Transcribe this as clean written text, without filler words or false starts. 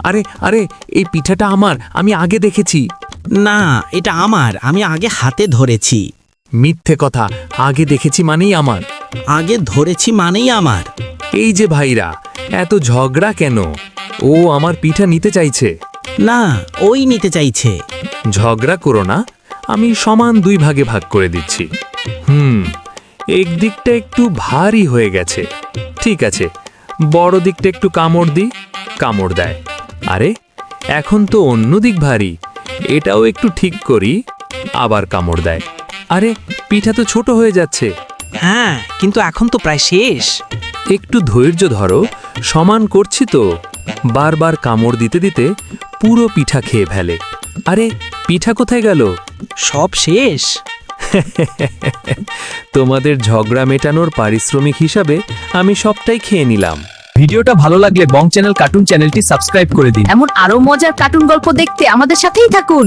আরে আরে এই পিঠাটা আমার, আমি আগে দেখেছি। না, এটা আমার, আমি আগে হাতে ধরেছি। মিথ্যে কথা, আগে দেখেছি মানেই আমার। আগে ধরেছি মানেই আমার। এই যে ভাইরা, এত ঝগড়া কেন? ও আমার পিঠা নিতে চাইছে। না, ওই নিতে চাইছে। ঝগড়া করো না, আমি সমান 2 ভাগে ভাগ করে দিচ্ছি। একদিকটা একটু ভারী হয়ে গেছে। ঠিক আছে, বড় দিকটা একটু কামড় দিই। কামড় দেয়। আরে এখন তো অন্য দিক ভারী, এটাও একটু ঠিক করি। আবার কামড় দেয়। আরে পিঠা তো ছোট হয়ে যাচ্ছে। হ্যাঁ, কিন্তু এখন তো প্রায় শেষ। একটু ধৈর্য ধরো, সমান করছি তো। বারবার কামড় দিতে দিতে পুরো পিঠা খেয়ে ফেলে। আরে পিঠা কোথায় গেল? সব শেষ। তোমাদের ঝগড়া মেটানোর পারিশ্রমিক হিসাবে আমি সবটাই খেয়ে নিলাম। ভিডিওটা ভালো লাগলে বং চ্যানেল কার্টুন চ্যানেলটি সাবস্ক্রাইব করে দিন। এমন আরো মজার কার্টুন গল্প দেখতে আমাদের সাথেই থাকুন।